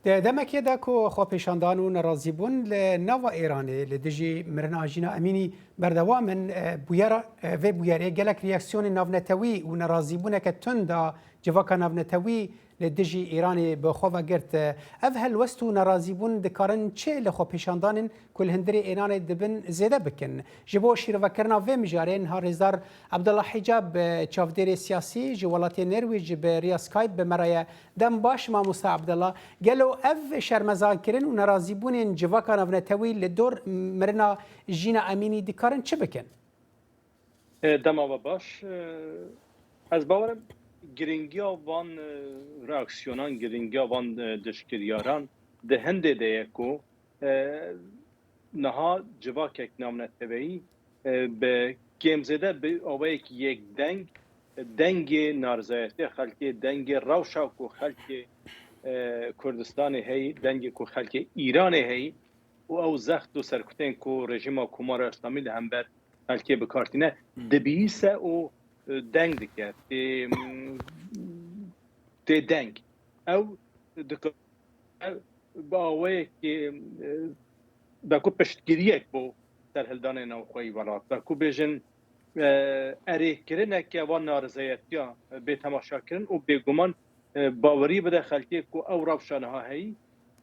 دمك يدك خو پیشاندان و نرازی بون لنوا ایرانه لدجی مرنا جینا امینی بردوام من بویرا و بویری گلک ریاکسیون نافنتوی و نرازی بونه که تندا جواکا نافنتوی لدجی ایرانی به خو گرت اف هل وستو نرازی بون دکارن چه لخو پیشاندان کل هندری ایران دبن زیاده بکن جبو شیر وکرنا و مجارین ها رزدار عبدالله حجاب چافدیر سیاسی جوالات نرویج به ریا سکایپ به مرای دم باش ما موسی عبدالله گلو اف شرمزان و نرازی بون جواکا نافنتوی لدور مرنا جینا امینی دکارن چه بکن دم باش از باورم گرینگیا وان راکسیونان گرینگیا وان دشکریاران ده هنده ده یکو نها جواکک نامنتوی به گیمزده به اوایک یک دنگ نارضایتی خلکی دنگ روشا کو خلکی کردستان هی دنگ کو خلکی ایران هی و او زخت و سرکتین کو رژیم کمار اسلامی لهمبر خلکی بکارتینه دبیسه او دنگ دکه تی دنگ او دکه باوی که دکو پشتگیریک بو در هلدان نوخوی ولات دکو بیجن اره کرنه که وان نارضایتیا به تماشا کرن و بگمان باوری بده خلکی کو او روشانه ها هی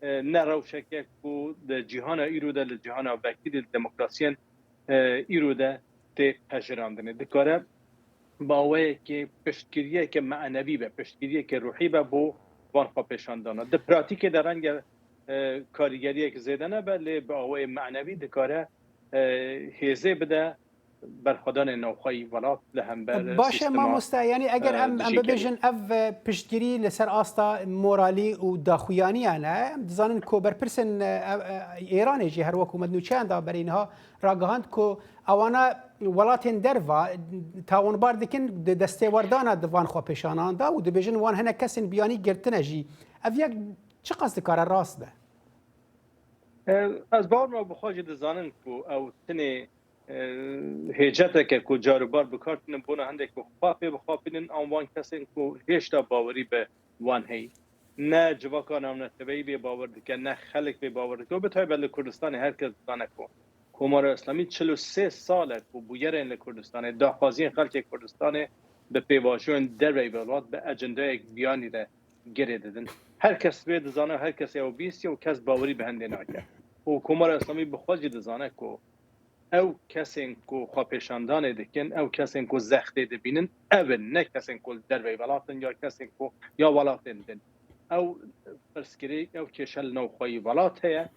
نه روشکه کو د جهان ایرو ده جهان وکیل دموکراسیان ایرو ده ته پژراندنه دکاره باوی که پشتگیریه که معنوی به پشتگیریه که روحی به بو وان خو پیشاندانه د پراتیک در رنگ کاریگریه که زیده نه بله باوی معنوی دکاره هیزه بده برخوادان نوخوی ولات لهمبر باشه ما مستا یعنی اگر ام ببیجن اف پشتگیری لسر آستا مورالی و داخویانی انا دزانن کو برپرسن ایرانی جی هر وکو مدنوچان دا برینها راگهاند کو اوانا ولاتن دروا تاون بار دکن دسته وردانا دوان خو پیشانان دا و دبیجن وان هنه کسین بیانی گرتنه جی اف یک چه قصد کار راست ده از بار ما بخواج دزانن کو او تنه هیجته که کو جاربار بکارتن بونه هنده که خوابه بخوابینن آنوان کسین کو هیشتا باوری به وان هی نه جواکان هم نتبهی به باور دکه نه خلق به باور دکه و به طایب لکردستان هر کس دانه کو کمار اسلامی 43 ساله کو بویرین لکردستان داخوازین خلق کردستان به پیواشون در ریبالات به اجنده یک بیانی ده گره دادن هر کس به دزانه هر کس او بیستی و کس باوری به هنده ناکه و کمار اسلامی بخواج دزانه کو او کسین کو خو پیشاندان دکن او کسین کو زخته دبینن او نه کسین کو در وی ولاتن یا کسین کو یا ولاتن دن او پرسکری او کشل نو خوی ولات هه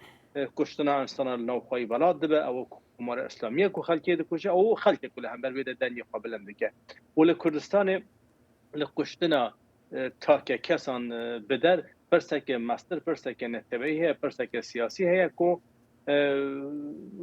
کشتنا انسان نو خوی ولات دبه او کمار اسلامیه کو خلکی دکوشه او خلک کله هم بر بده دنی قابلن دکه ول کردستان لکشتنا تاکه کسان بدر پرسکه مستر پرسکه نتبهیه پرسکه سیاسی هه کو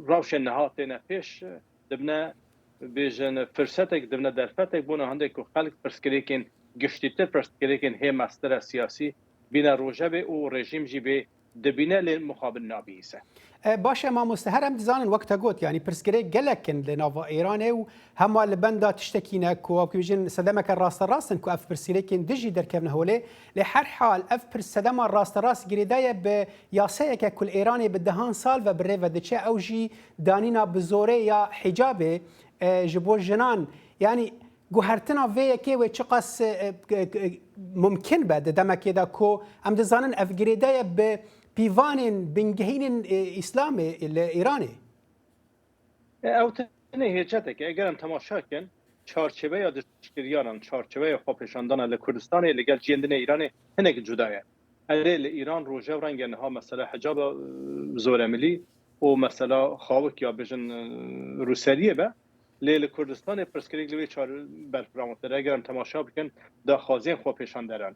روشن نهات نفیش دبنا بیشن فرصتک دبنا درفتک بونه هنده که خلق پرسکریکن گشتیتر پرسکریکن هی مستر سیاسی بینا روجبه و رژیم جی به دبینه لمقابل نابیسه باشه ما مستهرم دزانن وقتا گوت يعني برسكري جلكن لنافا ايراني وهم البندا تشتكينا كو كيجين صدمك الراس راس كو اف برسكريكن دجي دركبنا هولي لحر حال اف برسدما الراس راس جريدايه بياسيك كل ايراني بدهان سالفا بريفا دتشي اوجي دانينا بزوري يا حجابي جبو جنان يعني گوهرتنا وی که و چقاس ممکن بعد دمک دا کو ام دزانن اف جريدايه ب پیوانین بنگهین اسلام ایرانی او تنه هیچته که اگرم تماشا کن چارچوبه یا دشکریاران چارچوبه خو پیشاندان لکردستان لگل جیندن ایران هنگ جدایه اره ایران روجه و رنگ انها مثلا حجاب زورملی و مثلا خاوک یا بجن روسریه به لیل کردستان پرسکریک لوی چار برفراموتره اگرم تماشا بکن دا خازین خو پیشانداران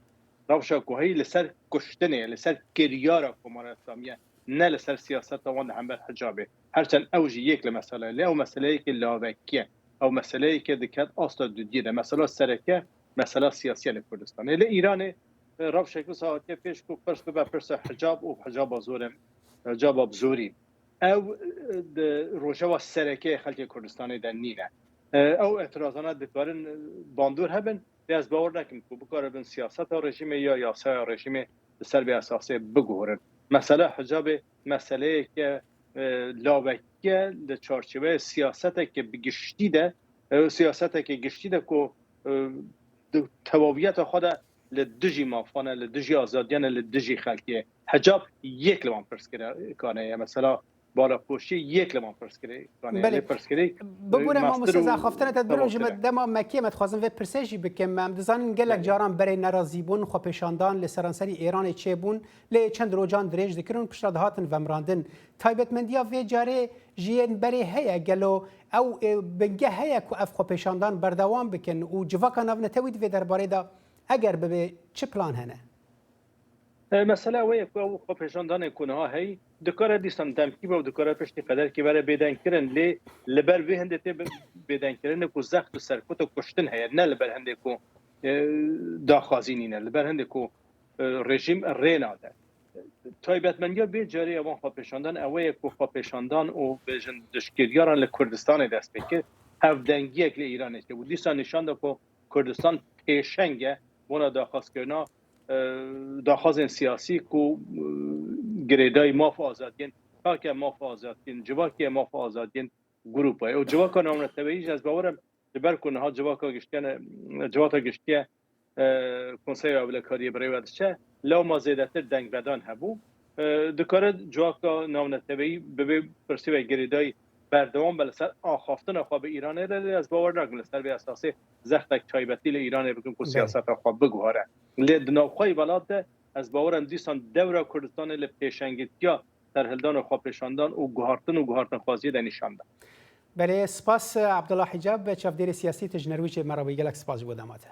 روشا کوهی لسر کشتنه لسر کریارا کمار اسلامیه نه لسر سیاست وان هم بر حجابه هرچند اوجی یک مسئله لی او مسئله که لاوکیه او مسئله که دکت آستا دودیده مسئله سرکه مسئله سیاسی لکردستان لی ایران روشا کو ساعتی پیش کو پرس به پرس حجاب و حجاب زورم حجاب زوری او روجا و سرکه خلک کردستان در نینه او اعتراضانات دکارن باندور هبن از باور نکنم که بکار بن سیاست رژیم یا یاسای رژیم سر به اساسه بگورن مسئله حجاب مسئله که لاوکیه در چارچوبه سیاست که بگشتی ده سیاست که گشتی ده که تواویت خود لدجی مافانه لدجی آزادیانه لدجی خلقیه حجاب یک لمان پرس کنه مثلا بالا پوشی یک لمان پرس کنه بله ببورم ما مستزا خفتنه تدبیرون جمع دما مکیه متخوازم و پرسیجی بکم هم دزانین گلک جاران برای نرازی بون خو پیشاندان لسرانسری ایران چه بون لی چند روجان دریج دکرون پشتاد هاتن و مراندن تایبت مندیا و جاره جین برای هیا گلو او بنگه هیا کو اف خو پیشاندان بردوام بکن و جواکا ناو نتوید و درباره دا اگر به چه پلان هنه مسئله اوه که خو پیشاندان کنه ها هی دکاره دیستان تمکیب و دکاره پشتی قدر که برای بیدن کرن لبر وی هنده تی بیدن کرن که زخت و سرکوت و کشتن هیا نه لبر هنده که داخوازی نه لبر هنده که رژیم رینا ده تایبت منیا به جاری اوان خو پیشاندان اوه که خو پیشاندان و بجن دشکریاران لکردستان دست بکر هفدنگی اکل ایرانه که و دیستان نشان ده که کردستان پیشنگه ونا داخواست کرنا داخواز سیاسی کو گریدای ماف آزادین که ماف آزادین جواکی ماف آزادین گروپای او جواکا نامونه تبعیج از باورم جبر کنه ها جواکا گشتیه کنسای اولکاری برای ودشه لو ما زیدتر دنگ بدان هبو دکاره جواکا نامونه تبعی به پرسی و گریدای بردوام بلسر آخافتن خواب ایرانه را از باور نگم لسر به اساس زختک چایبتی ایرانه بکن که سیاست خواب بگواره لید نوخوای بلاده از باورم دیستان دور کردستان لپیشنگیتیا در هلدان و خواب پیشاندان و گوهارتن خوازی در نشانده بله سپاس عبدالله حجاب چفدیر سیاسی تجنرویچ مرابی گلک سپاس بودماته